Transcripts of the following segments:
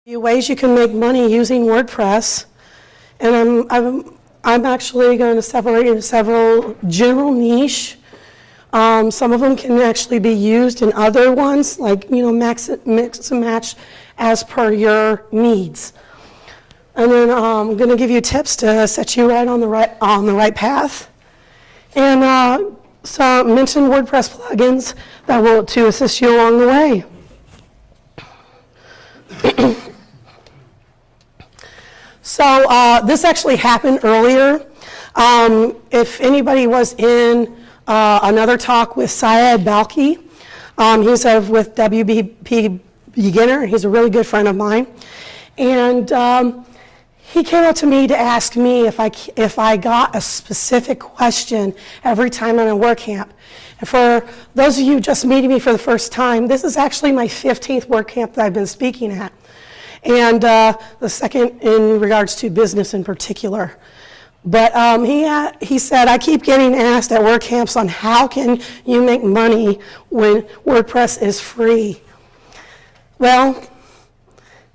Ways you can make money using WordPress, and I'm actually going to separate into several general niche. Some of them can actually be used in other ones, like mix and match as per your needs. And then I'm going to give you tips to set you on the right path, and some mention WordPress plugins that will to assist you along the way. So this actually happened earlier. If anybody was in another talk with Syed Balki, he's with WP Beginner. He's a really good friend of mine. And he came up to me to ask me if I got a specific question every time on a WordCamp. And for those of you just meeting me for the first time, this is actually my 15th WordCamp that I've been speaking at. And the second in regards to business in particular. But he said, I keep getting asked at WordCamps on how can you make money when WordPress is free. Well,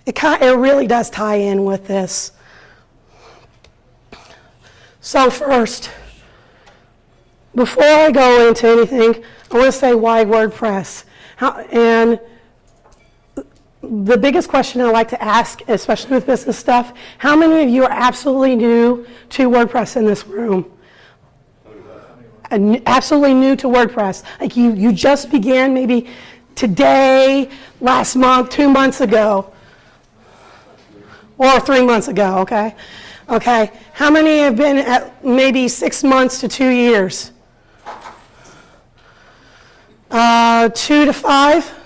it really does tie in with this. So first, before I go into anything, I want to say why WordPress. The biggest question I like to ask, especially with business stuff, how many of you are absolutely new to WordPress in this room? Absolutely new to WordPress. Like you just began maybe today, last month, 2 months ago, or 3 months ago, okay? Okay, how many have been at maybe 6 months to 2 years? 2 to 5?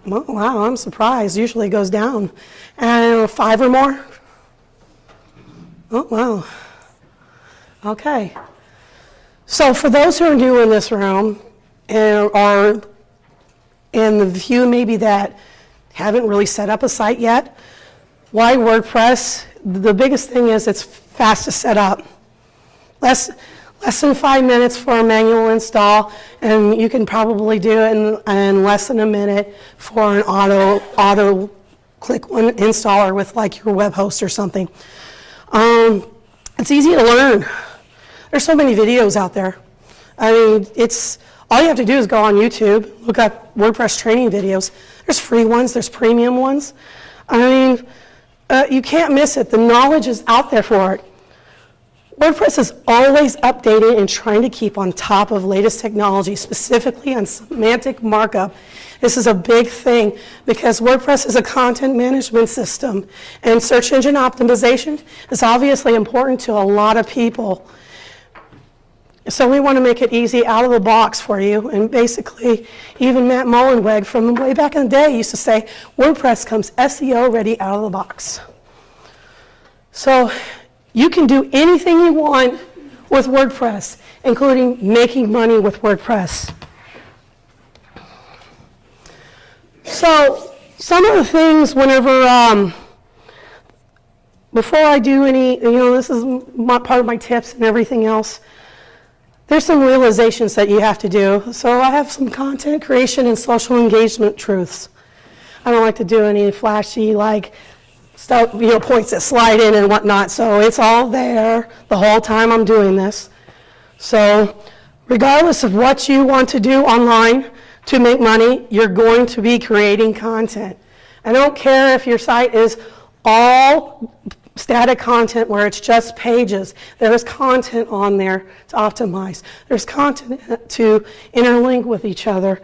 Oh, wow, I'm surprised. Usually it goes down. And 5 or more? Oh, wow. Okay. So for those who are new in this room, and the few maybe that haven't really set up a site yet, why WordPress? The biggest thing is it's fast to set up. Less than 5 minutes for a manual install, and you can probably do it in less than a minute for an auto click one installer with like your web host or something. It's easy to learn. There's so many videos out there. I mean, all you have to do is go on YouTube, look up WordPress training videos. There's free ones, there's premium ones. I mean, you can't miss it. The knowledge is out there for it. WordPress is always updating and trying to keep on top of latest technology, specifically on semantic markup. This is a big thing because WordPress is a content management system, and search engine optimization is obviously important to a lot of people. So we want to make it easy out of the box for you, and basically even Matt Mullenweg from way back in the day used to say WordPress comes SEO ready out of the box. So you can do anything you want with WordPress, including making money with WordPress. So some of the things before I do any, this is part of my tips and everything else, there's some realizations that you have to do. So I have some content creation and social engagement truths. I don't like to do any flashy stuff, points that slide in and whatnot. So it's all there the whole time I'm doing this. So regardless of what you want to do online to make money, you're going to be creating content. I don't care if your site is all static content where it's just pages. There is content on there to optimize. There's content to interlink with each other.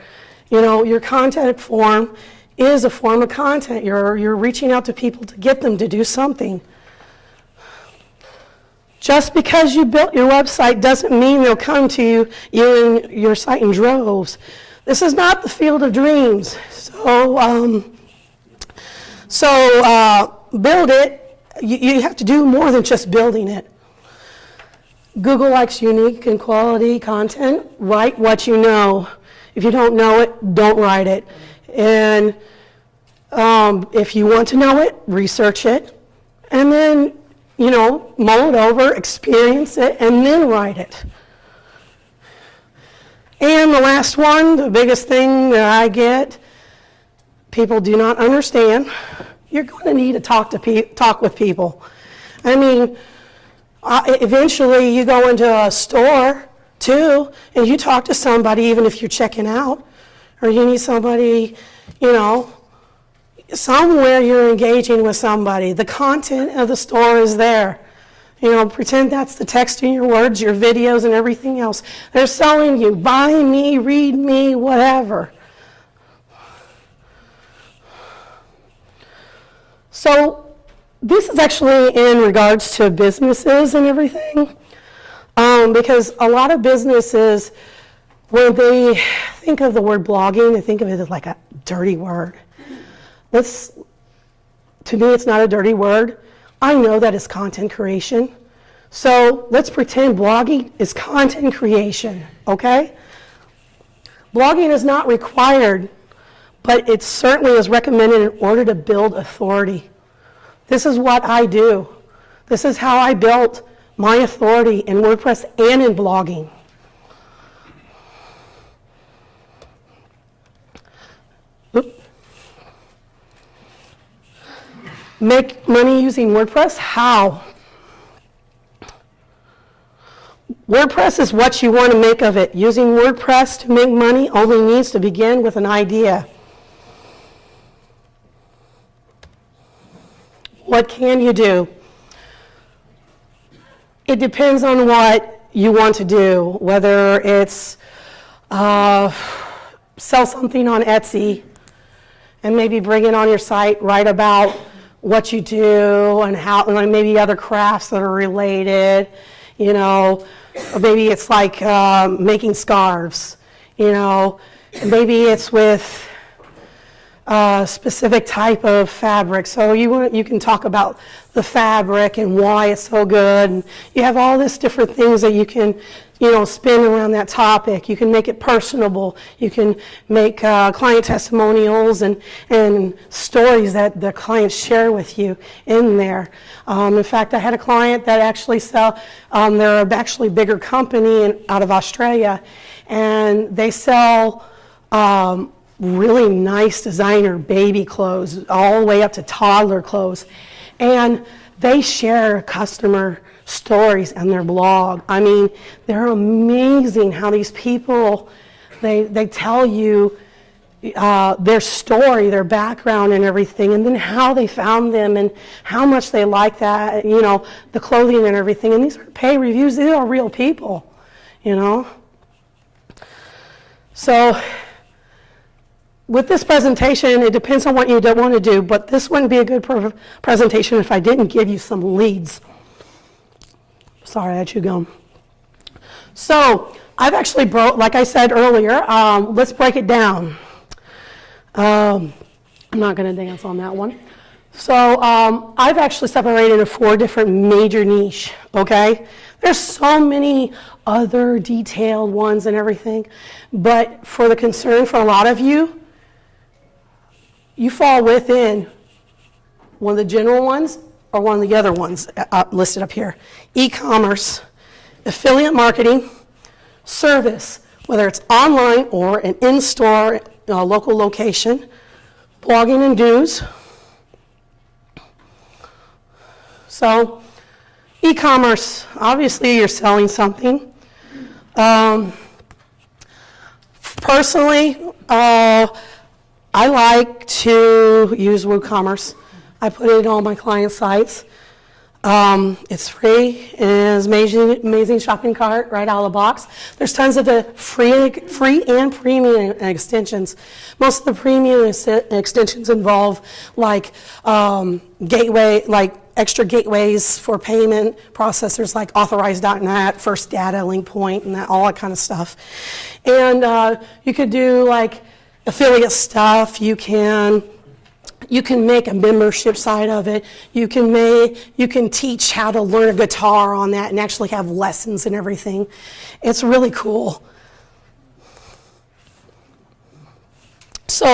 Your content form is a form of content. You're reaching out to people to get them to do something. Just because you built your website doesn't mean they'll come to you and your site in droves. This is not the field of dreams. So build it. You have to do more than just building it. Google likes unique and quality content. Write what you know. If you don't know it, don't write it. And if you want to know it, research it, and then, mull it over, experience it, and then write it. And the last one, the biggest thing that I get people do not understand, you're going to need to talk with people. I mean, eventually you go into a store too, and you talk to somebody, even if you're checking out, or you need somebody, you know, somewhere you're engaging with somebody. The content of the store is there. You know, pretend that's the text in your words, your videos, and everything else. They're selling you, buy me, read me, whatever. So this is actually in regards to businesses and everything, because a lot of businesses, when they think of the word blogging, they think of it as like a dirty word. To me, it's not a dirty word. I know that it's content creation. So let's pretend blogging is content creation, okay? Blogging is not required, but it certainly is recommended in order to build authority. This is what I do. This is how I built my authority in WordPress and in blogging. Make money using WordPress? How? WordPress is what you want to make of it. Using WordPress to make money only needs to begin with an idea. What can you do? It depends on what you want to do, whether it's sell something on Etsy and maybe bring it on your site, write about what you do and how, and maybe other crafts that are related, you know, or maybe it's like making scarves, you know, maybe it's with a specific type of fabric. So you can talk about the fabric and why it's so good. And you have all these different things that you can, you know, spin around that topic. You can make it personable. You can make client testimonials and stories that the clients share with you in there. In fact, I had a client that actually they're actually a bigger company out of Australia, and they sell really nice designer baby clothes, all the way up to toddler clothes. And they share customer stories on their blog. I mean, they're amazing how these people, they tell you their story, their background and everything, and then how they found them and how much they like that, you know, the clothing and everything. And these are paid reviews. These are real people, you know. So with this presentation, it depends on what you don't want to do, but this wouldn't be a good presentation if I didn't give you some leads. Sorry, I chewed gum. So I've actually like I said earlier, let's break it down. I'm not going to dance on that one. So I've actually separated into 4 different major niche, okay? There's so many other detailed ones and everything, but for the concern for a lot of you, you fall within one of the general ones or one of the other ones listed up here. E-commerce, affiliate marketing, service, whether it's online or an in-store local location, blogging and dues. So e-commerce, obviously you're selling something. Personally, I like to use WooCommerce. I put it on my client sites. It's free, and it's amazing shopping cart right out of the box. There's tons of the free and premium extensions. Most of the premium extensions involve like extra gateways for payment processors like Authorize.net, First Data, Link Point, and all that kind of stuff. And you could do like affiliate stuff. You can make a membership side of it. You can teach how to learn a guitar on that and actually have lessons and everything. It's really cool. So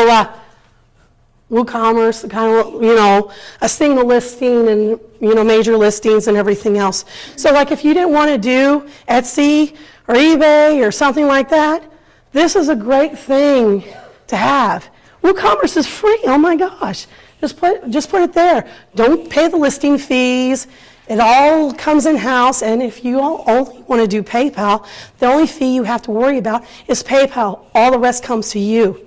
WooCommerce, kind of, you know, a single listing and, you know, major listings and everything else. So like if you didn't want to do Etsy or eBay or something like that, this is a great thing to have. WooCommerce is free. Oh my gosh. Just put it there. Don't pay the listing fees. It all comes in-house, and if you only want to do PayPal, the only fee you have to worry about is PayPal. All the rest comes to you.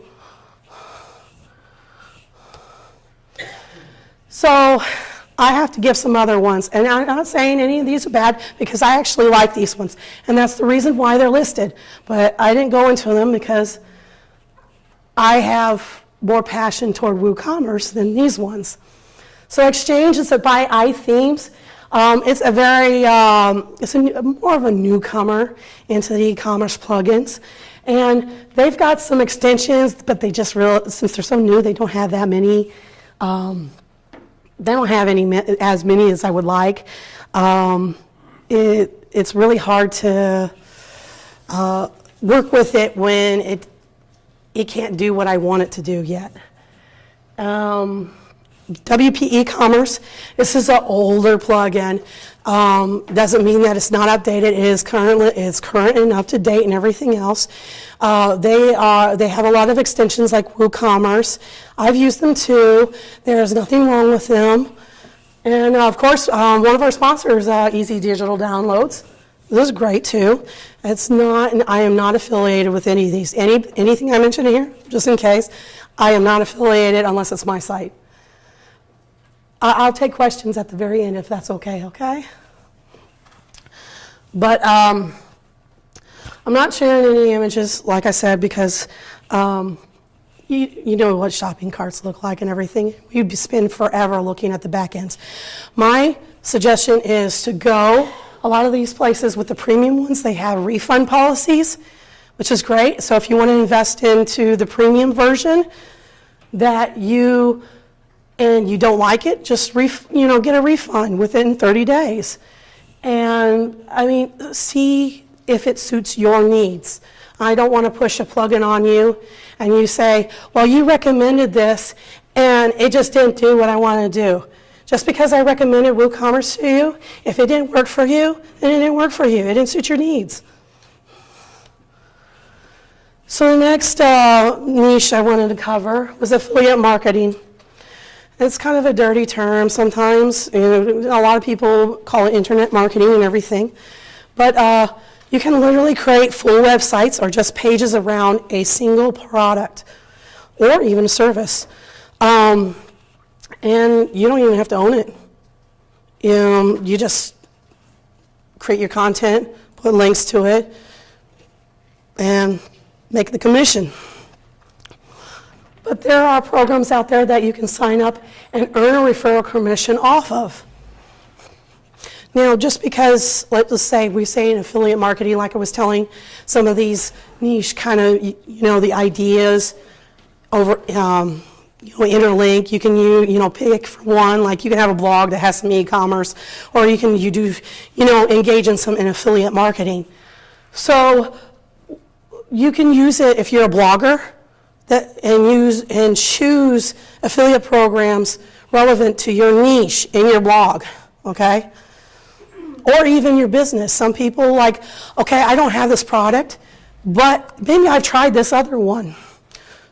So I have to give some other ones, and I'm not saying any of these are bad because I actually like these ones, and that's the reason why they're listed. But I didn't go into them because I have more passion toward WooCommerce than these ones. So Exchange is by iThemes. It's a very, more of a newcomer into the e-commerce plugins. And they've got some extensions, but they just since they're so new, they don't have that many. They don't have as many as I would like. It's really hard to work with it when it can't do what I want it to do yet. WP e-commerce, this is an older plugin. Doesn't mean that it's not updated. It's current and up to date and everything else. They have a lot of extensions like WooCommerce. I've used them too. There's nothing wrong with them. And of course, one of our sponsors, Easy Digital Downloads. This is great too. It's not, and I am not affiliated with any of these. Anything I mention here, just in case, I am not affiliated unless it's my site. I'll take questions at the very end if that's okay? But I'm not sharing any images, like I said, because you know what shopping carts look like and everything. You'd spend forever looking at the back ends. My suggestion is to go, a lot of these places with the premium ones, they have refund policies, which is great. So if you want to invest into the premium version and you don't like it, just get a refund within 30 days. And I mean, see if it suits your needs. I don't want to push a plugin on you and you say, well, you recommended this and it just didn't do what I want to do. Just because I recommended WooCommerce to you, if it didn't work for you, then it didn't work for you. It didn't suit your needs. So the next niche I wanted to cover was affiliate marketing. It's kind of a dirty term sometimes. A lot of people call it internet marketing and everything. But you can literally create full websites or just pages around a single product or even a service. And you don't even have to own it. You just create your content, put links to it, and make the commission. But there are programs out there that you can sign up and earn a referral commission off of. Now, just because, let's say, we say in affiliate marketing, like I was telling, some of these niche kind of, the ideas over, interlink. You can, pick from one, like you can have a blog that has some e-commerce, or you do, engage in some affiliate marketing. So you can use it if you're a blogger. And choose affiliate programs relevant to your niche in your blog, okay? Or even your business. Some people like, okay, I don't have this product, but maybe I've tried this other one.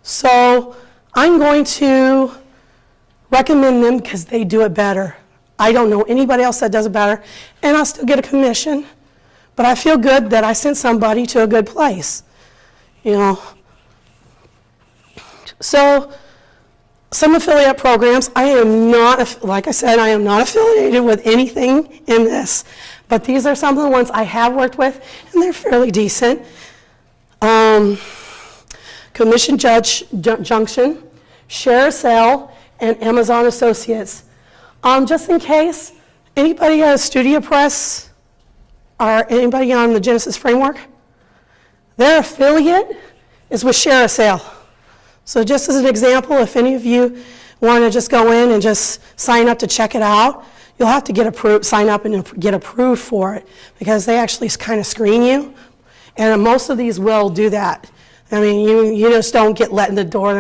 So I'm going to recommend them because they do it better. I don't know anybody else that does it better, and I'll still get a commission, but I feel good that I sent somebody to a good place, So some affiliate programs, I am not, like I said, I am not affiliated with anything in this, but these are some of the ones I have worked with, and they're fairly decent. Commission Junction, Share Sell, and Amazon Associates. Just in case, anybody has Studio Press or anybody on the Genesis framework, their affiliate is with Share Sale. So just as an example, if any of you want to just go in and just sign up to check it out, you'll have to sign up and get approved for it because they actually kind of screen you. And most of these will do that. I mean, you just don't get let in the door.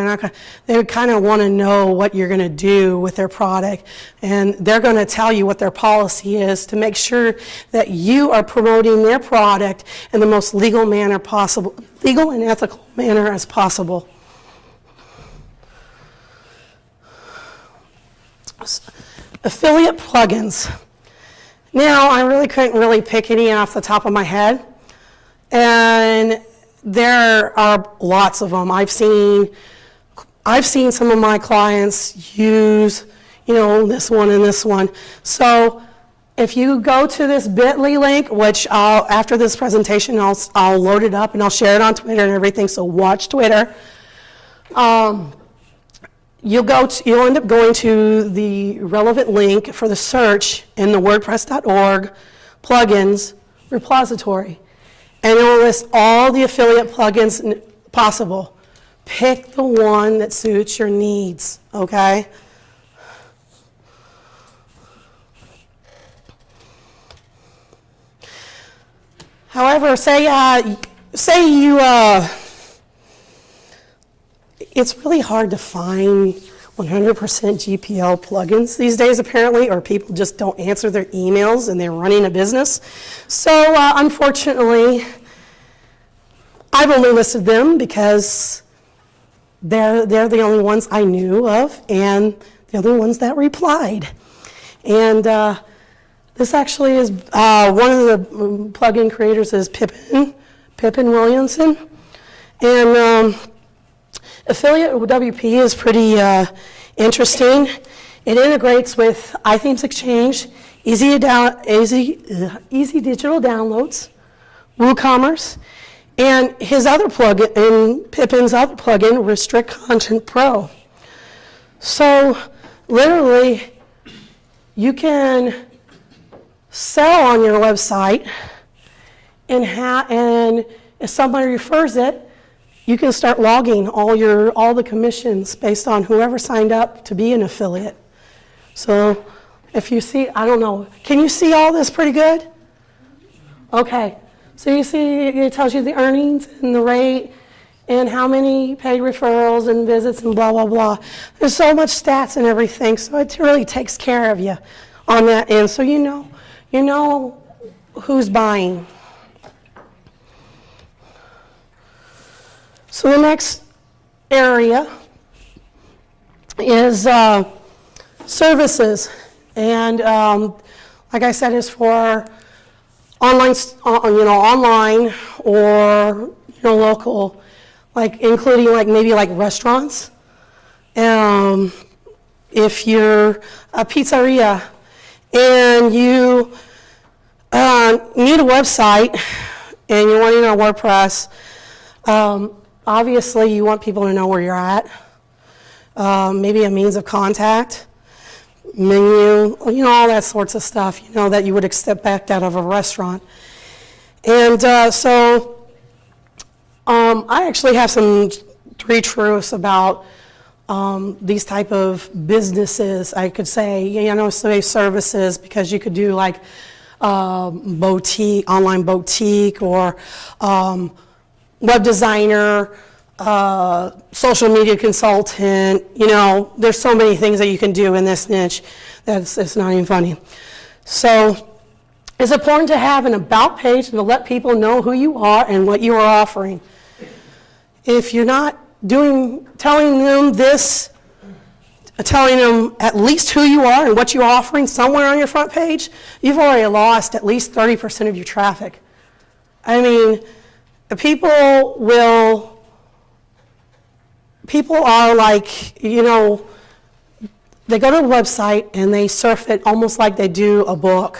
They kind of want to know what you're going to do with their product. And they're going to tell you what their policy is to make sure that you are promoting their product in the most legal and ethical manner as possible. affiliate plugins. Now, I really couldn't really pick any off the top of my head, and there are lots of them. I've seen some of my clients use, this one and this one. So if you go to this bit.ly link, which after this presentation, I'll load it up and I'll share it on Twitter and everything, so watch Twitter. You'll end up going to the relevant link for the search in the WordPress.org plugins repository. And it will list all the affiliate plugins possible. Pick the one that suits your needs, okay? However, say you, it's really hard to find 100% GPL plugins these days, apparently, or people just don't answer their emails and they're running a business. So unfortunately, I've only listed them because they're the only ones I knew of, and the only ones that replied. And this actually is one of the plugin creators is Pippin Williamson, and Affiliate WP is pretty interesting. It integrates with iThemes Exchange, easy digital downloads, WooCommerce, and his other plugin, and Pippin's other plugin, Restrict Content Pro. So literally, you can sell on your website, and if somebody refers it, you can start logging all the commissions based on whoever signed up to be an affiliate. So if you see, I don't know, can you see all this pretty good? Okay, so you see it tells you the earnings and the rate and how many paid referrals and visits and blah, blah, blah. There's so much stats and everything, so it really takes care of you on that end. So you know who's buying. So the next area is services, and like I said, is for online or local, including maybe restaurants. If you're a pizzeria and you need a website and you're wanting on WordPress. Obviously, you want people to know where you're at. Maybe a means of contact, menu, all that sorts of stuff, that you would expect out of a restaurant. And so I actually have some 3 truths about these type of businesses. I could say, say services, because you could do boutique, online boutique, or web designer, social media consultant, there's so many things that you can do in this niche that it's not even funny. So it's important to have an about page and to let people know who you are and what you are offering. If you're not telling them at least who you are and what you're offering somewhere on your front page, you've already lost at least 30% of your traffic. I mean, people are they go to a website and they surf it almost like they do a book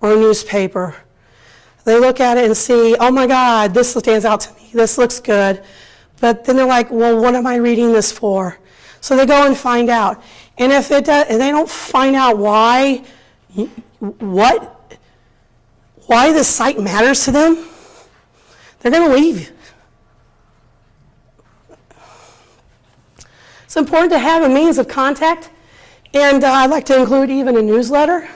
or a newspaper. They look at it and see, oh my God, this stands out to me, this looks good. But then they're like, well, what am I reading this for? So they go and find out. And if they don't find out why this site matters to them, they're going to leave. It's important to have a means of contact, and I'd like to include even a newsletter,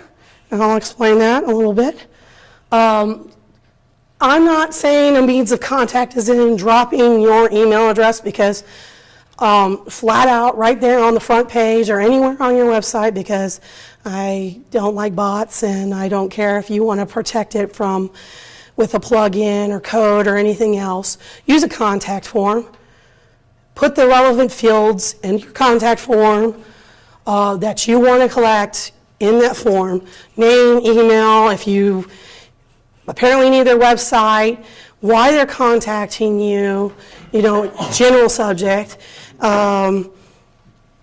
and I'll explain that a little bit. I'm not saying a means of contact is in dropping your email address, because flat out right there on the front page or anywhere on your website, because I don't like bots, and I don't care if you want to protect it with a plugin or code or anything else. Use a contact form. Put the relevant fields in your contact form that you want to collect in that form. Name, email, if you apparently need their website, why they're contacting you, general subject, and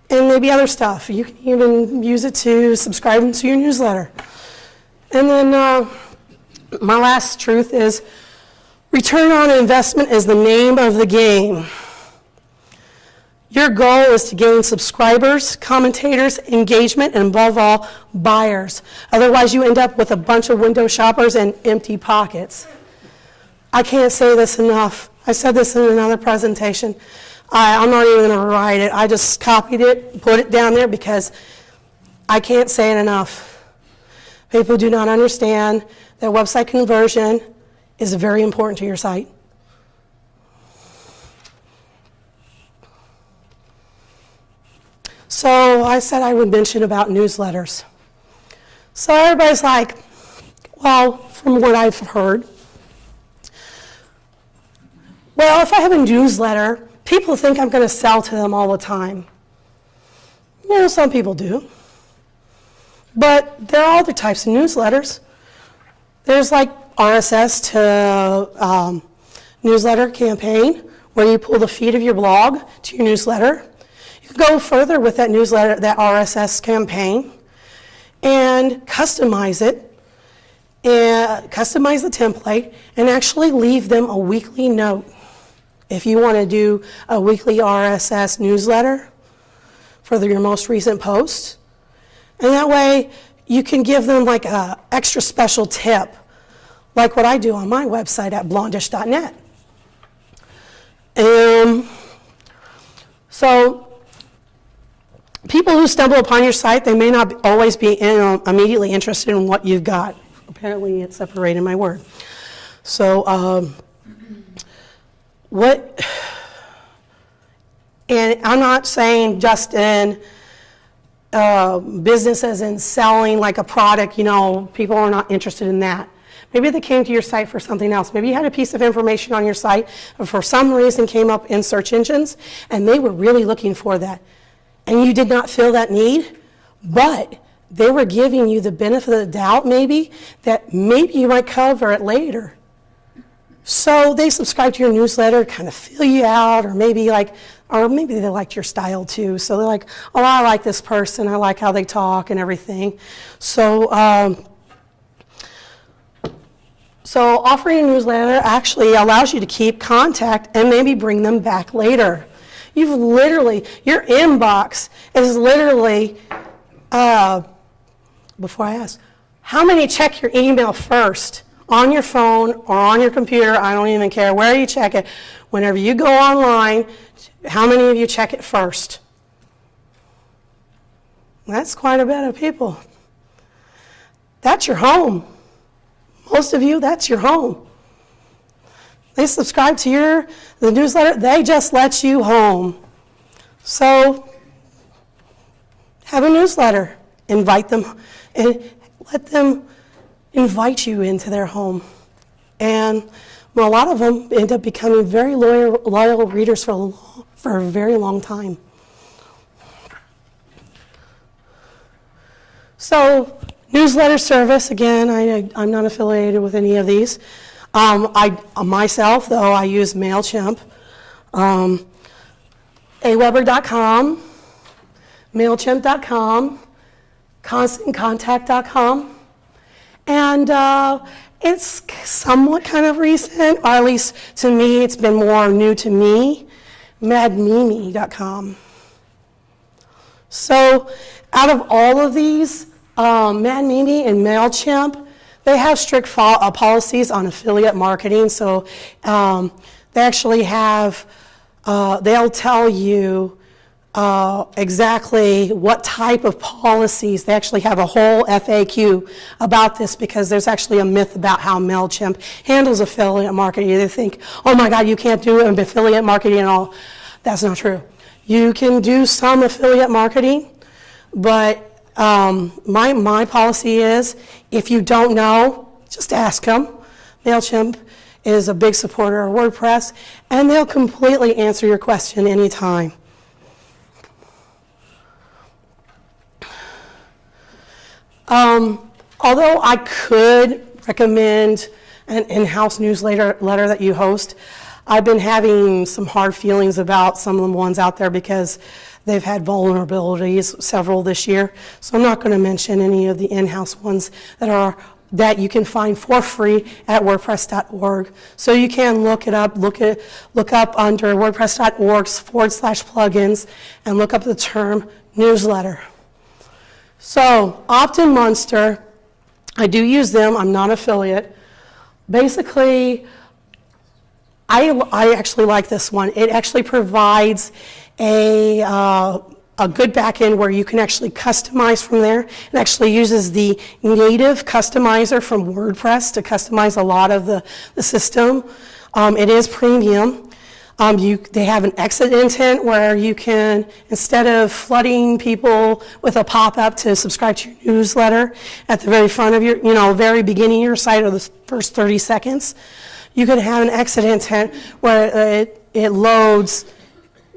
maybe other stuff. You can even use it to subscribe to your newsletter. And then my last truth is return on investment is the name of the game. Your goal is to gain subscribers, commentators, engagement, and above all, buyers. Otherwise, you end up with a bunch of window shoppers and empty pockets. I can't say this enough. I said this in another presentation. I'm not even going to write it. I just copied it, put it down there because I can't say it enough. People do not understand that website conversion is very important to your site. So I said I would mention about newsletters. So everybody's like, well, from what I've heard, well, if I have a newsletter, people think I'm going to sell to them all the time. Some people do. But there are other types of newsletters. There's like RSS to newsletter campaign, where you pull the feed of your blog to your newsletter. You can go further with that newsletter, that RSS campaign, and customize it, and customize the template, and actually leave them a weekly note. If you want to do a weekly RSS newsletter for your most recent posts, and that way you can give them like a extra special tip, like what I do on my website at blondish.net. So people who stumble upon your site, they may not always be immediately interested in what you've got. Apparently it's separated my word. So and I'm not saying just in businesses and selling like a product, people are not interested in that. Maybe they came to your site for something else. Maybe you had a piece of information on your site, or for some reason came up in search engines, and they were really looking for that. And you did not feel that need, but they were giving you the benefit of the doubt maybe, that maybe you might cover it later. So they subscribe to your newsletter, kind of fill you out, or maybe they liked your style too. So they're like, oh, I like this person, I like how they talk and everything. So offering a newsletter actually allows you to keep contact and maybe bring them back later. Your inbox is literally, before I ask, how many check your email first? On your phone or on your computer, I don't even care where you check it. Whenever you go online, how many of you check it first? That's quite a bit of people. That's your home. Most of you, that's your home. They subscribe to the newsletter, they just let you home. So have a newsletter. Invite them and let them invite you into their home. And a lot of them end up becoming very loyal readers for a very long time. So newsletter service, again, I'm not affiliated with any of these. Myself, though, I use MailChimp, aweber.com, MailChimp.com, ConstantContact.com. And it's somewhat kind of recent, or at least to me, it's been more new to me, madmimi.com. So out of all of these, MadMimi and MailChimp, they have strict policies on affiliate marketing. So they actually have, they'll tell you exactly what type of policies. They actually have a whole FAQ about this, because there's actually a myth about how MailChimp handles affiliate marketing. They think, oh my God, you can't do affiliate marketing and all. That's not true. You can do some affiliate marketing, but my policy is, if you don't know, just ask them. MailChimp is a big supporter of WordPress, and they'll completely answer your question anytime. Although I could recommend an in-house newsletter that you host, I've been having some hard feelings about some of the ones out there because they've had vulnerabilities, several this year. So I'm not going to mention any of the in-house ones that you can find for free at WordPress.org. So you can look it up, look up under WordPress.org/plugins and look up the term newsletter. So Opt-in Monster, I do use them. I'm not an affiliate. Basically, I actually like this one. It actually provides a good backend where you can actually customize from there. It actually uses the native customizer from WordPress to customize a lot of the system. It is premium. They have an exit intent where you can, instead of flooding people with a pop-up to subscribe to your newsletter at the very front of your, very beginning of your site or the first 30 seconds, you can have an exit intent where it loads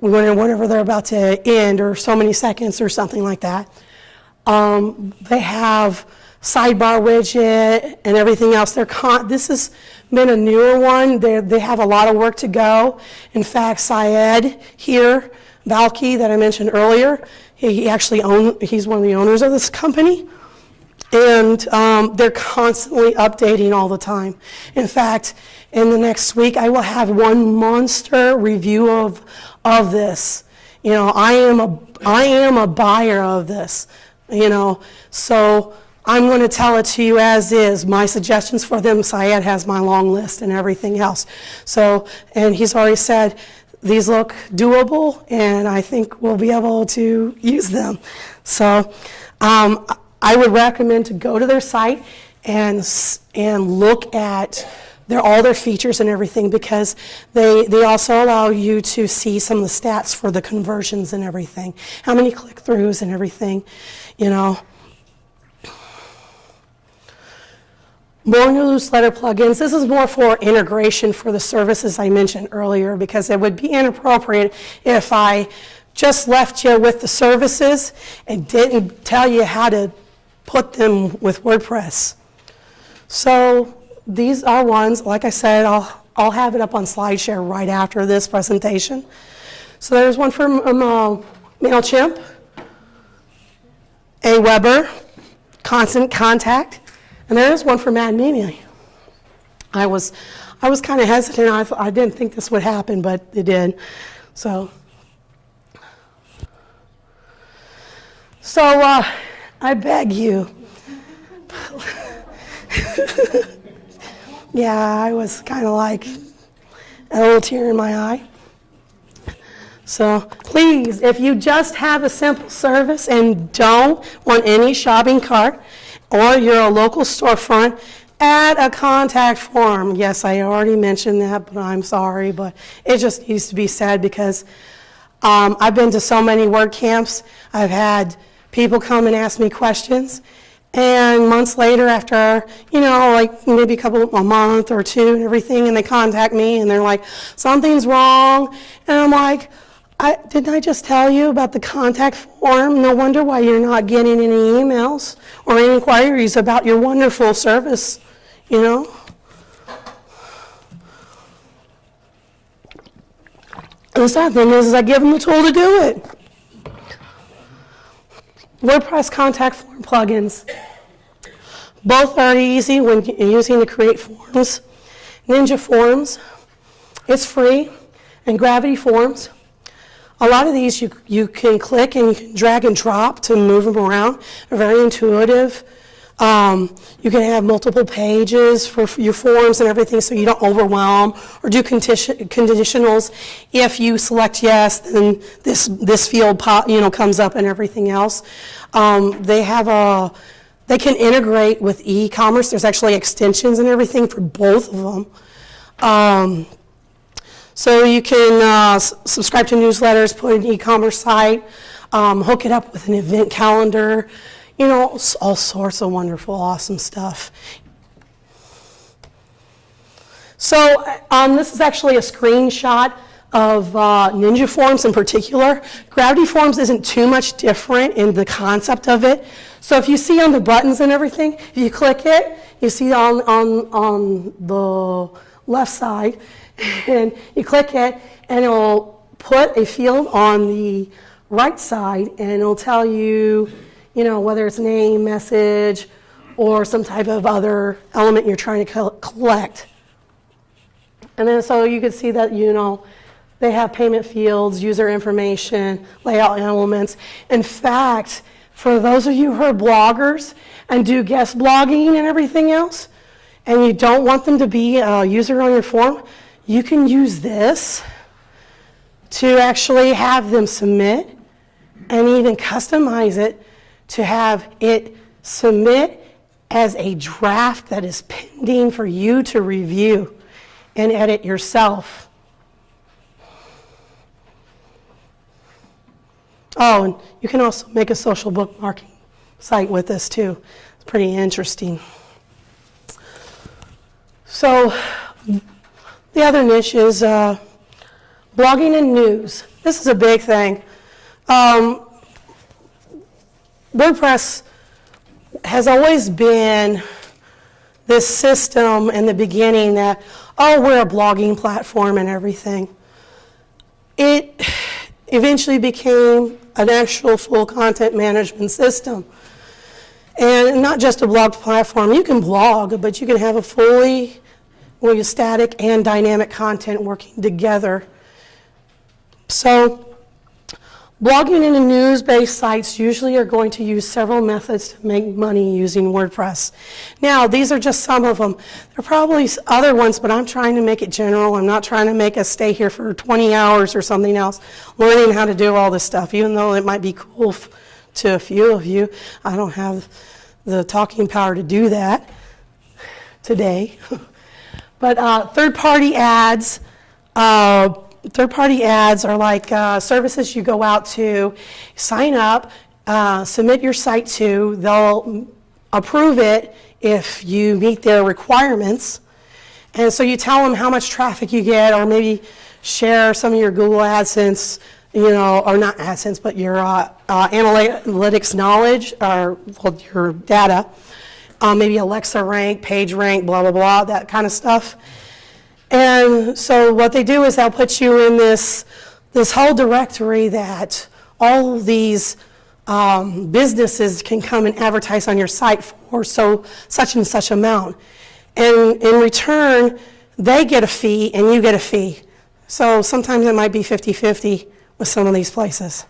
whenever they're about to end or so many seconds or something like that. They have sidebar widget and everything else. This has been a newer one. They have a lot of work to go. In fact, Syed here, Valky, that I mentioned earlier, he's one of the owners of this company. And they're constantly updating all the time. In fact, in the next week, I will have one monster review of this. I am a buyer of this. So I'm going to tell it to you as is. My suggestions for them, Syed has my long list and everything else. So, and he's already said these look doable, and I think we'll be able to use them. So. I would recommend to go to their site and look at all their features and everything, because they also allow you to see some of the stats for the conversions and everything, how many click-throughs and everything, More newsletter plugins. This is more for integration for the services I mentioned earlier, because it would be inappropriate if I just left you with the services and didn't tell you how to put them with WordPress. So these are ones, like I said, I'll have it up on SlideShare right after this presentation. So there's one for MailChimp, Aweber, Constant Contact, and there's one for Mad Mimi. I was kind of hesitant. I didn't think this would happen, but it did. So I beg you. Yeah, I was kind of like a little tear in my eye. So please, if you just have a simple service and don't want any shopping cart, or you're a local storefront, add a contact form. Yes, I already mentioned that, but I'm sorry, but it just needs to be said, because I've been to so many WordCamps. I've had people come and ask me questions, and months later, after, like maybe a month or two and everything, and they contact me and they're like, something's wrong. And I'm like, didn't I just tell you about the contact form? No wonder why you're not getting any emails or any inquiries about your wonderful service, The sad thing is I give them the tool to do it. WordPress contact form plugins. Both are easy when using to create forms. Ninja Forms, it's free, and Gravity Forms. A lot of these you can click and you can drag and drop to move them around. They're very intuitive. You can have multiple pages for your forms and everything, so you don't overwhelm or do conditionals. If you select yes, then this field comes up and everything else. They can integrate with e-commerce. There's actually extensions and everything for both of them. So you can subscribe to newsletters, put an e-commerce site, hook it up with an event calendar, all sorts of wonderful, awesome stuff. So this is actually a screenshot Ninja Forms in particular. Gravity Forms isn't too much different in the concept of it. So if you see on the buttons and everything, if you click it, you see on the left side, and you click it, and it'll put a field on the right side, and it'll tell you, you know, whether it's name, message, or some type of other element you're trying to collect. And then so you can see that, you know, they have payment fields, user information, layout elements. In fact, for those of you who are bloggers and do guest blogging and everything else, and you don't want them to be a user on your form, you can use this to actually have them submit and even customize it to have it submit as a draft that is pending for you to review and edit yourself. Oh, and you can also make a social bookmarking site with this too. It's pretty interesting. So the other niche is blogging and news. This is a big thing. WordPress has always been this system in the beginning that, oh, we're a blogging platform and everything. It eventually became an actual full content management system. And not just a blog platform. You can blog, but you can have a fully static and dynamic content working together. So blogging and news-based sites usually are going to use several methods to make money using WordPress. Now, these are just some of them. There are probably other ones, but I'm trying to make it general. I'm not trying to make us stay here for 20 hours or something else learning how to do all this stuff, even though it might be cool to a few of you. I don't have the talking power to do that today. But third-party ads are like services you go out to, sign up, submit your site to. They'll approve it if you meet their requirements. And so you tell them how much traffic you get, or maybe share some of your Google AdSense, you know, or not AdSense, but your analytics knowledge, or well, your data. Maybe Alexa rank, page rank, blah, blah, blah, that kind of stuff. And so what they do is they'll put you in this whole directory that all these businesses can come and advertise on your site for such and such amount. And in return, they get a fee and you get a fee. So sometimes it might be 50-50 with some of these places.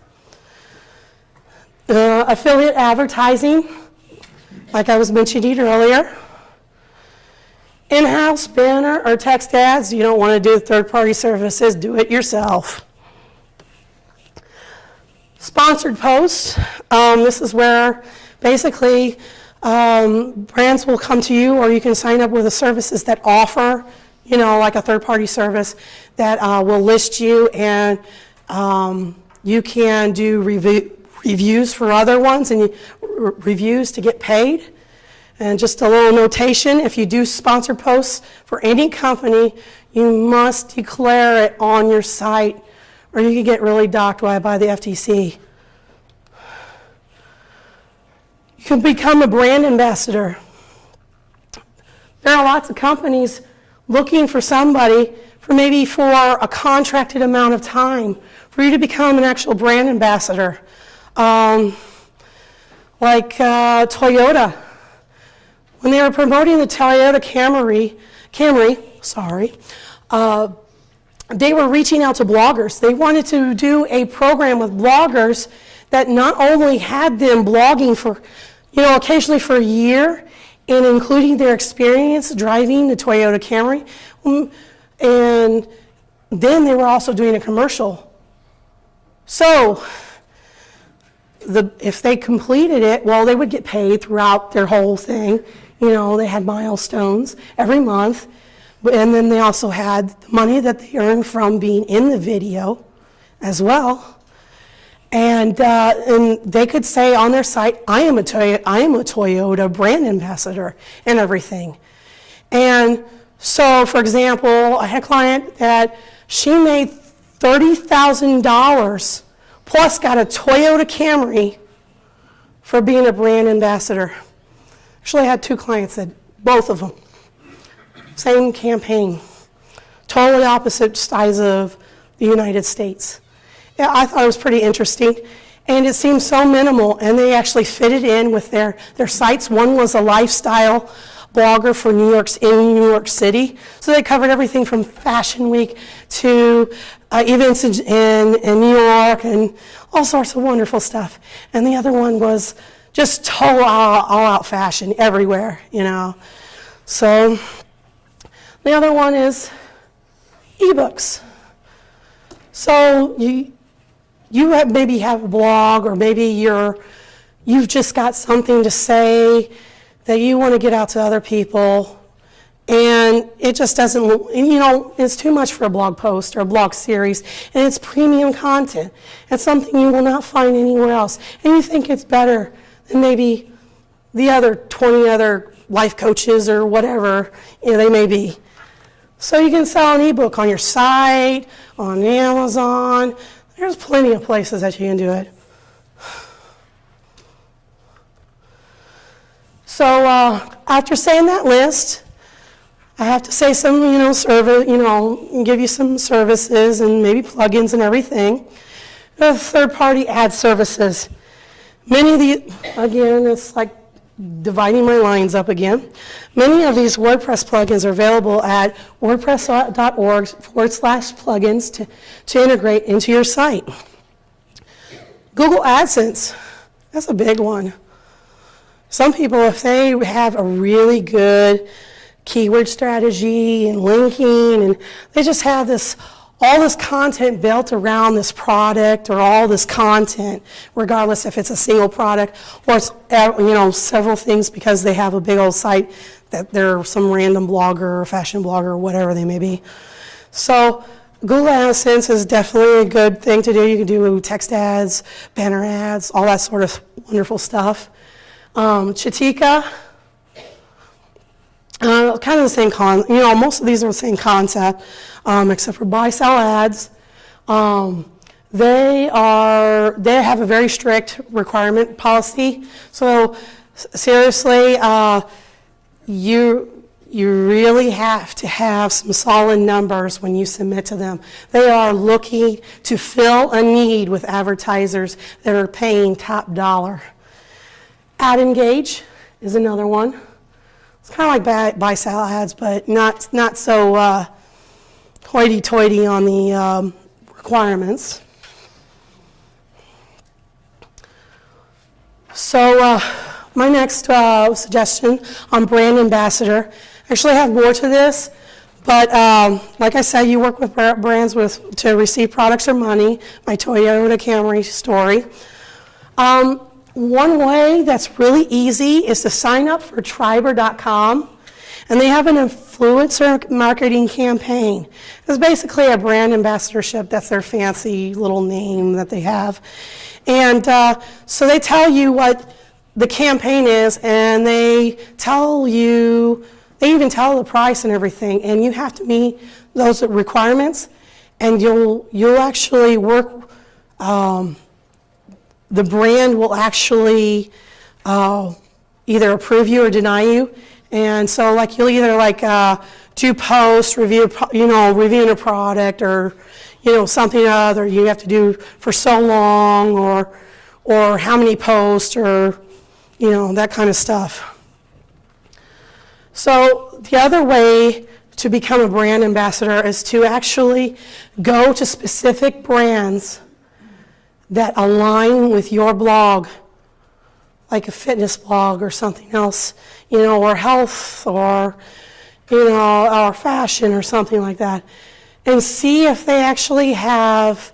Affiliate advertising, like I was mentioning earlier. In-house banner or text ads, you don't want to do third-party services, do it yourself. Sponsored posts, this is where basically brands will come to you, or you can sign up with the services that offer, you know, like a third-party service that will list you, and you can do reviews for other ones, and reviews to get paid. And just a little notation, if you do sponsor posts for any company, you must declare it on your site, or you can get really docked by the FTC. You can become a brand ambassador. There are lots of companies looking for somebody for a contracted amount of time for you to become an actual brand ambassador. Like Toyota. When they were promoting the Toyota Camry, they were reaching out to bloggers. They wanted to do a program with bloggers that not only had them blogging for, you know, occasionally for a year, and including their experience driving the Toyota Camry, and then they were also doing a commercial. So if they completed it, well, they would get paid throughout their whole thing. You know, they had milestones every month, and then they also had the money that they earned from being in the video as well. And they could say on their site, I am a Toyota brand ambassador and everything. And so, for example, I had a client that she made $30,000 plus got a Toyota Camry for being a brand ambassador. Actually, I had 2 clients that, both of them, same campaign, totally opposite sides of the United States. Yeah, I thought it was pretty interesting, and it seemed so minimal, and they actually fit it in with their sites. One was a lifestyle blogger for in New York City, so they covered everything from Fashion Week to events in New York and all sorts of wonderful stuff. And the other one was just total all-out fashion everywhere, you know. So the other one is ebooks. So maybe have a blog, or maybe you've just got something to say that you want to get out to other people, and it just doesn't, you know, it's too much for a blog post or a blog series, and it's premium content. It's something you will not find anywhere else, and you think it's better than maybe the other 20 other life coaches or whatever, you know, they may be. So you can sell an ebook on your site, on Amazon. There's plenty of places that you can do it. So after saying that list, I have to say some, give you some services and maybe plugins and everything. Third-party ad services. Many of the, again, it's like dividing my lines up again. Many of these WordPress plugins are available at wordpress.org/plugins to integrate into your site. Google AdSense, that's a big one. Some people, if they have a really good keyword strategy and linking, and they just have all this content built around this product or all this content, regardless if it's a single product or it's, several things, because they have a big old site that they're some random blogger or fashion blogger or whatever they may be. So Google AdSense is definitely a good thing to do. You can do text ads, banner ads, all that sort of wonderful stuff. Chitika, kind of the same most of these are the same concept, except for buy-sell ads. They have a very strict requirement policy. So seriously, you really have to have some solid numbers when you submit to them. They are looking to fill a need with advertisers that are paying top dollar. Ad Engage is another one. It's kind of like buy-sell ads, but not so hoity-toity on the requirements. So my next suggestion on brand ambassador. Actually, I have more to this, but like I said, you work with brands to receive products or money. My Toyota Camry story. One way that's really easy is to sign up for Triber.com, and they have an influencer marketing campaign. It's basically a brand ambassadorship. That's their fancy little name that they have. And so they tell you what the campaign is, and they even tell the price and everything, and you have to meet those requirements, and you'll actually work. The brand will actually either approve you or deny you, and so you'll either do posts, reviewing a product, or something or other you have to do for so long, or how many posts, or that kind of stuff. So the other way to become a brand ambassador is to actually go to specific brands that align with your blog, like a fitness blog or something else, or health, or fashion or something like that, and see if they actually have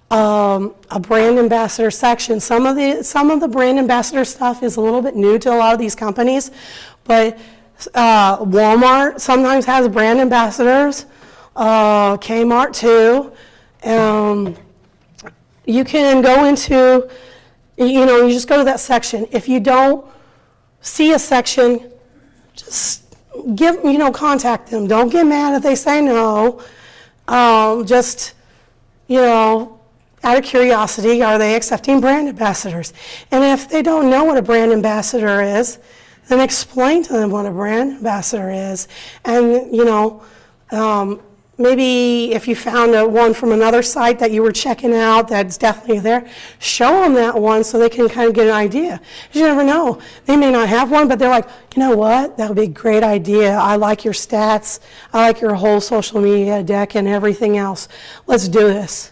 a brand ambassador section. Some of the brand ambassador stuff is a little bit new to a lot of these companies, but Walmart sometimes has brand ambassadors, Kmart too. You can go into, you just go to that section. If you don't see a section, just contact them. Don't get mad if they say no. Just out of curiosity, are they accepting brand ambassadors? And if they don't know what a brand ambassador is, then explain to them what a brand ambassador is. And, maybe if you found one from another site that you were checking out that's definitely there, show them that one so they can kind of get an idea. 'Cause you never know. They may not have one, but they're like, you know what? That would be a great idea. I like your stats. I like your whole social media deck and everything else. Let's do this.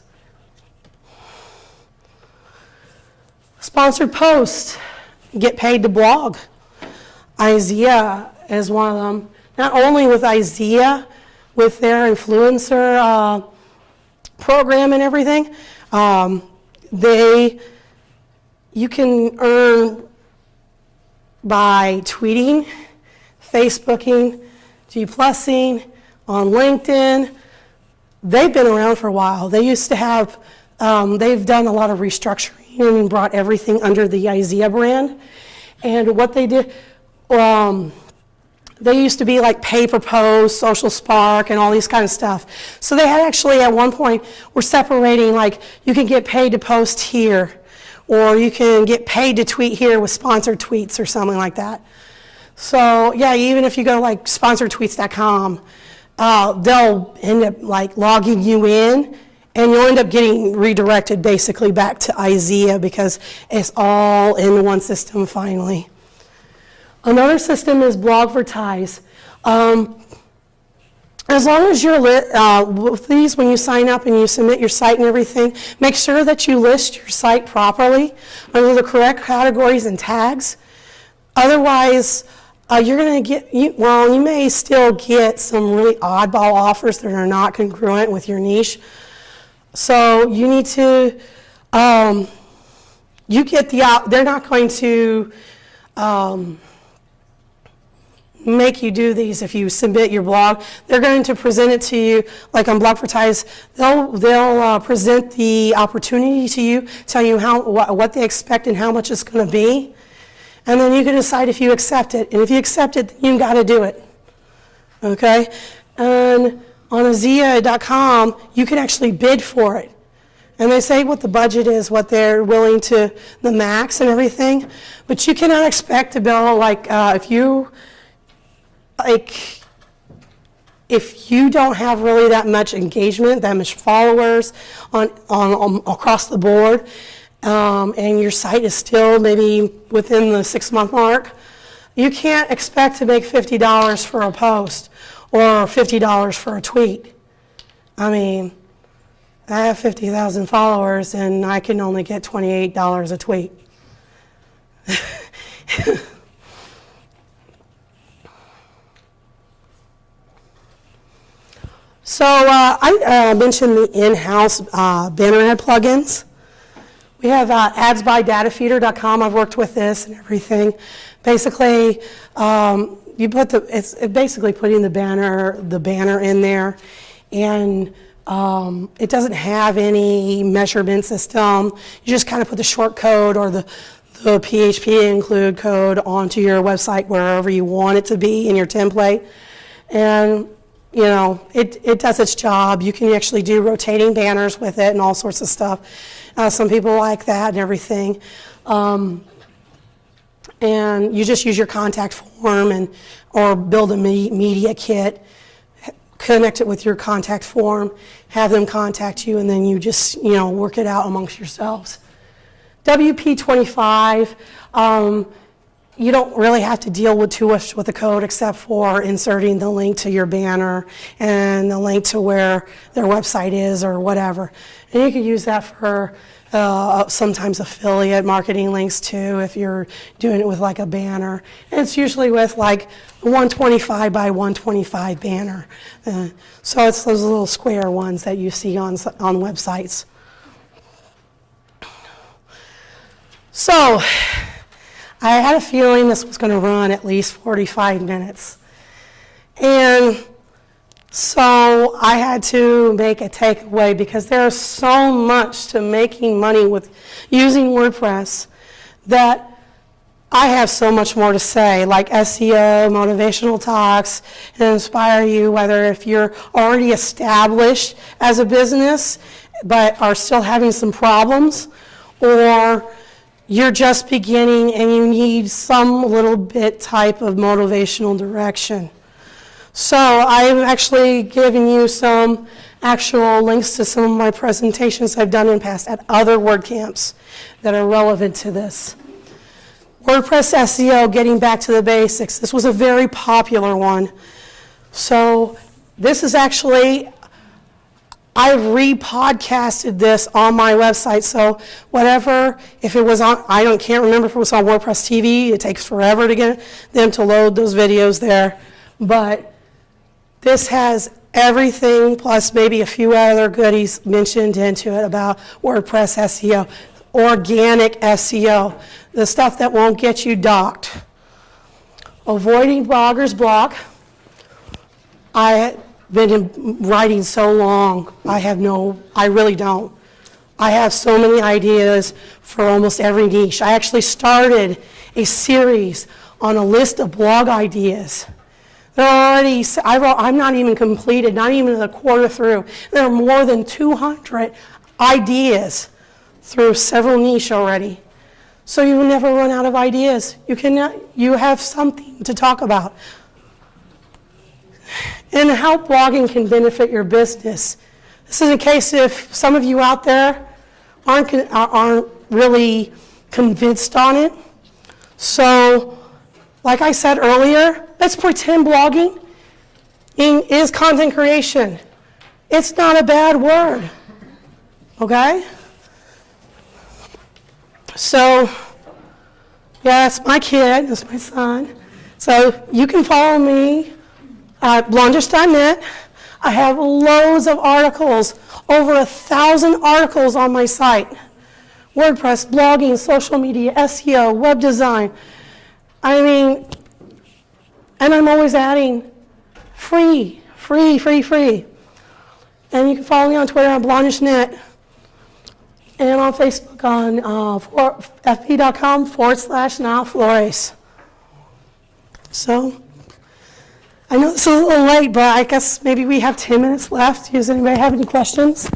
Sponsored posts. Get paid to blog. IZEA is one of them. Not only with IZEA, with their influencer program and everything, you can earn by tweeting, Facebooking, G+ing, on LinkedIn. They've been around for a while. They used to have, they've done a lot of restructuring and brought everything under the IZEA brand. And what they did, they used to be like Pay Per Post, Social Spark, and all these kind of stuff. So they had actually at one point were separating, like you can get paid to post here, or you can get paid to tweet here with sponsored tweets or something like that. So yeah, even if you go to like sponsoredtweets.com, they'll end up like logging you in, and you'll end up getting redirected basically back to IZEA because it's all in one system finally. Another system is Blogvertise. As long as you're with these, when you sign up and you submit your site and everything, make sure that you list your site properly under the correct categories and tags. Otherwise, you're going to get, you may still get some really oddball offers that are not congruent with your niche. So you need to, they're not going to, make you do these if you submit your blog. They're going to present it to you, like on Blogvertise, they'll present the opportunity to you, tell you what they expect and how much it's going to be, and then you can decide if you accept it. And if you accept it, you got to do it. Okay? And on IZEA.com, you can actually bid for it. And they say what the budget is, what they're willing to, the max and everything. But you cannot expect to bill, like, if you don't have really that much engagement, that much followers on across the board, and your site is still maybe within the 6-month mark, you can't expect to make $50 for a post or $50 for a tweet. I mean, I have 50,000 followers and I can only get $28 a tweet. So I mentioned the in-house banner ad plugins. We have adsbydataFeeder.com. I've worked with this and everything. Basically, it's basically putting the banner in there, and it doesn't have any measurement system. You just kind of put the short code or the PHP include code onto your website wherever you want it to be in your template, and it does its job. You can actually do rotating banners with it and all sorts of stuff. Some people like that and everything. And you just use your contact form or build a media kit, connect it with your contact form, have them contact you, and then you just work it out amongst yourselves. WP25. You don't really have to deal with too much with the code except for inserting the link to your banner and the link to where their website is or whatever. And you can use that for sometimes affiliate marketing links too if you're doing it with like a banner. And it's usually with like 125 by 125 banner. So it's those little square ones that you see on websites. So I had a feeling this was going to run at least 45 minutes. And so I had to make a takeaway because there's so much to making money with using WordPress that I have so much more to say, like SEO, motivational talks, and inspire you, whether if you're already established as a business but are still having some problems, or you're just beginning and you need some little bit type of motivational direction. So I'm actually giving you some actual links to some of my presentations I've done in the past at other WordCamps that are relevant to this. WordPress SEO, getting back to the basics. This was a very popular one. So this is actually, I've re-podcasted this on my website. So whatever, if it was on, can't remember if it was on WordPress TV. It takes forever to get them to load those videos there. But this has everything plus maybe a few other goodies mentioned into it about WordPress SEO, organic SEO, the stuff that won't get you docked. Avoiding bloggers block. I've been writing so long, I really don't. I have so many ideas for almost every niche. I actually started a series on a list of blog ideas. I'm not even completed, not even a quarter through. There are more than 200 ideas through several niches already. So you will never run out of ideas. You have something to talk about. And how blogging can benefit your business. This is in case if some of you out there aren't really convinced on it. So, like I said earlier, let's pretend blogging is content creation. It's not a bad word, okay? So, yeah, that's my kid, that's my son. So you can follow me at blondish.net. I have loads of articles, over 1,000 articles on my site. WordPress, blogging, social media, SEO, web design. And I'm always adding free. And you can follow me on Twitter on blondish.net and on Facebook on fb.com/Nile Flores. So, I know this is a little late, but I guess maybe we have 10 minutes left. Does anybody have any questions?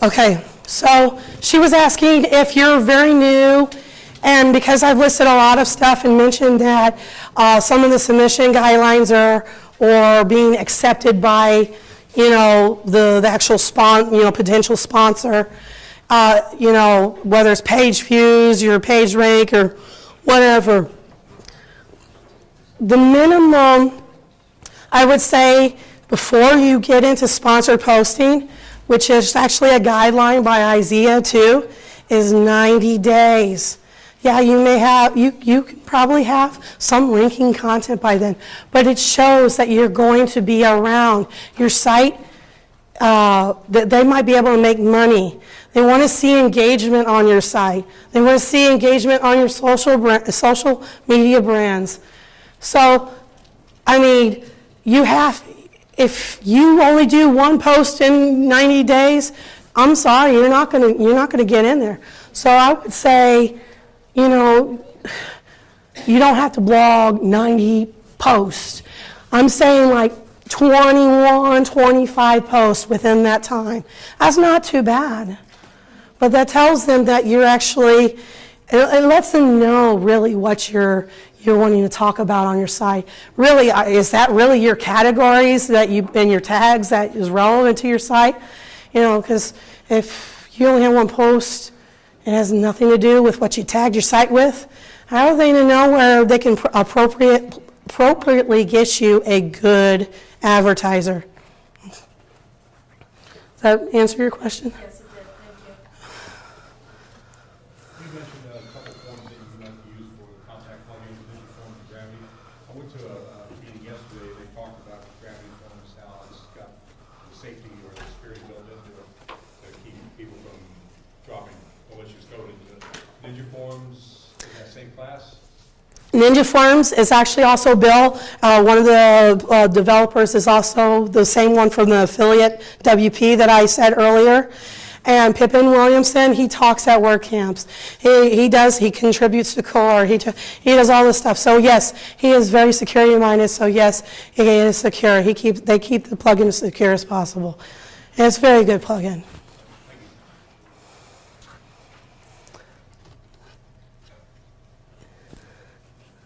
Okay, so she was asking if you're very new, and because I've listed a lot of stuff and mentioned that some of the submission guidelines are being accepted by, the actual potential sponsor, whether it's page views, your page rank, or whatever. The minimum, I would say, before you get into sponsored posting, which is actually a guideline by Isaiah too, is 90 days. Yeah, you probably have some ranking content by then, but it shows that you're going to be around. Your site, that they might be able to make money. They want to see engagement on your site. They want to see engagement on your social media brands. So, if you only do one post in 90 days, I'm sorry, you're not gonna get in there. So I would say, you don't have to blog 90 posts. I'm saying like 21, 25 posts within that time. That's not too bad. But that tells them that you're actually, it lets them know really what you're wanting to talk about on your site. Really, is that really your categories and your tags that is relevant to your site? Because if you only have one post, it has nothing to do with what you tagged your site with. How are they to know where they can appropriately get you a good advertiser? Does that answer your question? Yes, it did. Thank you. You mentioned a couple forms that you might use for contact plugins, digital forms, and Gravity. I went to a meeting yesterday. They talked about Gravity forms, how it's got the safety or the security built into it to keep people from dropping malicious code into it. Did you same class? Ninja Forms is actually also Bill. One of the developers is also the same one from the affiliate WP that I said earlier. And Pippin Williamson, he talks at WordCamps. He contributes to core. He does all this stuff. So yes, he is very security minded. So yes, he is secure. They keep the plugin as secure as possible. And it's a very good plugin.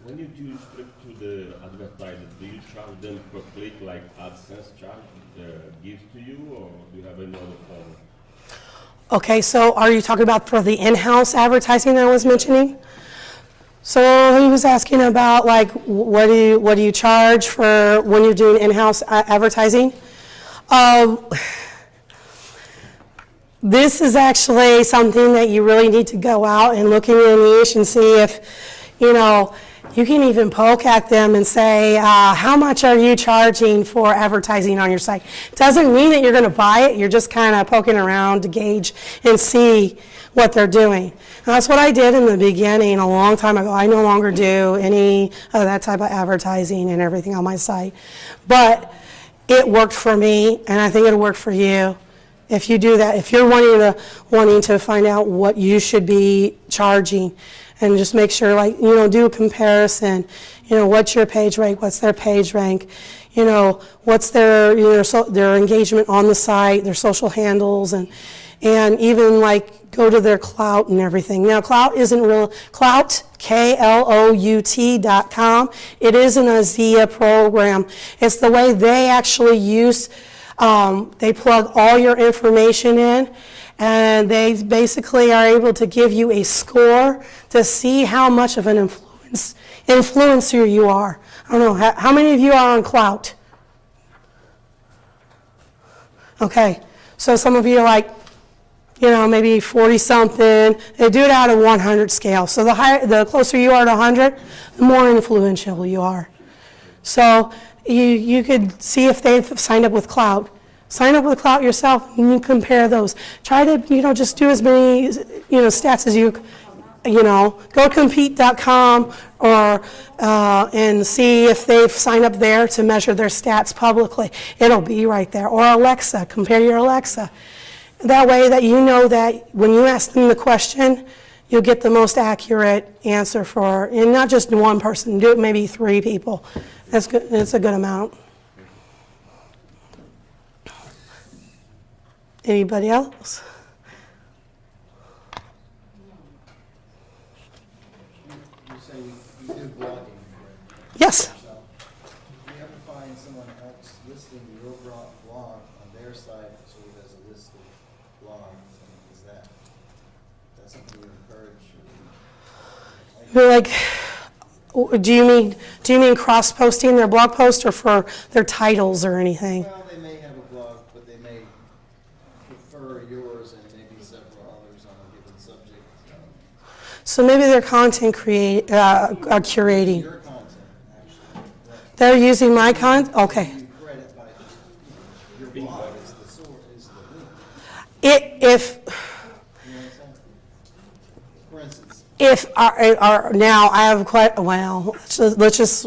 When you do script to the advertiser, do you charge them per click like AdSense charge gives to you, or do you have another form? Okay, so are you talking about for the in-house advertising that I was mentioning? So he was asking about like what do you charge for when you're doing in-house advertising? This is actually something that you really need to go out and look in your niche and see if, you can even poke at them and say, how much are you charging for advertising on your site? Doesn't mean that you're going to buy it. You're just kind of poking around to gauge and see what they're doing. And that's what I did in the beginning a long time ago. I no longer do any of that type of advertising and everything on my site. But it worked for me, and I think it'll work for you. If you do that, if you're wanting to find out what you should be charging, and just make sure, do a comparison. What's your page rank? What's their page rank? What's their their engagement on the site, their social handles, and even go to their Clout and everything. Now, Clout isn't real. Clout, KLOUT.com. It isn't a Zia program. It's the way they actually use. They plug all your information in, and they basically are able to give you a score to see how much of an influencer you are. I don't know, how many of you are on Clout? Okay, so some of you are maybe 40-something. They do it out of 100 scale. So the closer you are to 100, the more influential you are. So you could see if they've signed up with Clout. Sign up with Clout yourself and you compare those. Try to, just do as many, stats as go to compete.com or and see if they've signed up there to measure their stats publicly. It'll be right there. Or Alexa, compare your Alexa. That way that you know that when you ask them the question, you'll get the most accurate answer and not just one person, do it maybe 3 people. That's good. That's a good amount. Anybody else? You say you do blogging, right? Yes. So you have to find someone else listing your blog on their site so it has a list of blogs. Is that something you encourage? Do you mean cross-posting their blog post or for their titles or anything? Well, they may have a blog, but they may prefer yours and maybe several others on a given subject. So maybe their content curating. Your content, actually. They're using my content? Okay. You credit by your blog is the source, is the link. If You know what I'm saying? For instance, If now I have let's just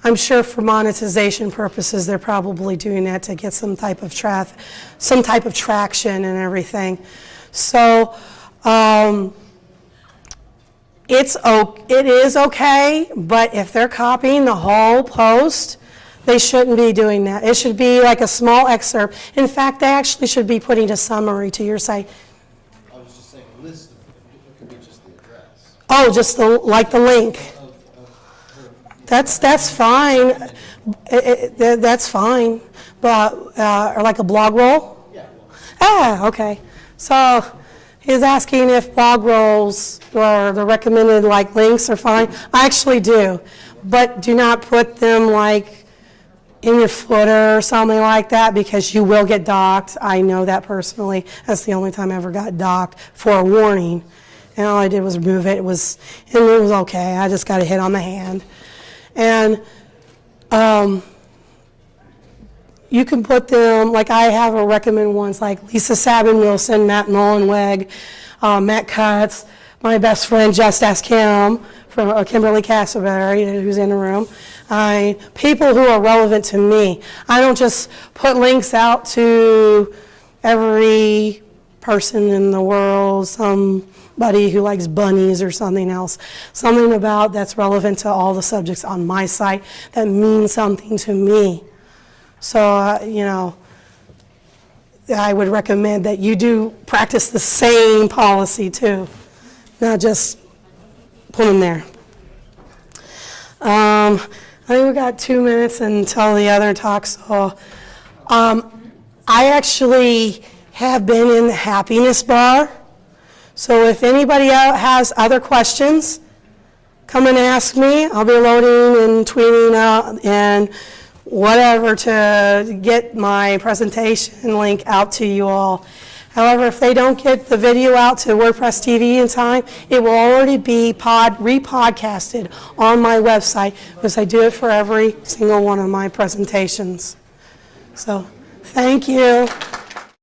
I'm sure for monetization purposes they're probably doing that to get some type of traction and everything. So it is okay, but if they're copying the whole post, they shouldn't be doing that. It should be like a small excerpt. In fact, they actually should be putting a summary to your site. I was just saying list of, it could be just the address. Oh, just the link. That's fine. That's fine. But or like a blog roll? Yeah. Okay. So he's asking if blog rolls or the recommended links are fine. I actually do, but do not put them in your footer or something like that because you will get docked. I know that personally. That's the only time I ever got docked for a warning. And all I did was remove it. It was okay. I just got a hit on the hand. And you can put them, I have a recommend ones like Lisa Sabin Wilson, Matt Mullenweg, Matt Cutts, my best friend, Just Ask Kim, from Kimberly Castleberry, who's in the room. People who are relevant to me. I don't just put links out to every person in the world, somebody who likes bunnies or something else. Something about that's relevant to all the subjects on my site that means something to me. So, I would recommend that you do practice the same policy too, not just put them there. I think we got 2 minutes until the other talk. So, I actually have been in the happiness bar. So if anybody out has other questions, come and ask me. I'll be loading and tweeting out and whatever to get my presentation link out to you all. However, if they don't get the video out to WordPress TV in time, it will already be repodcasted on my website because I do it for every single one of my presentations. So, thank you.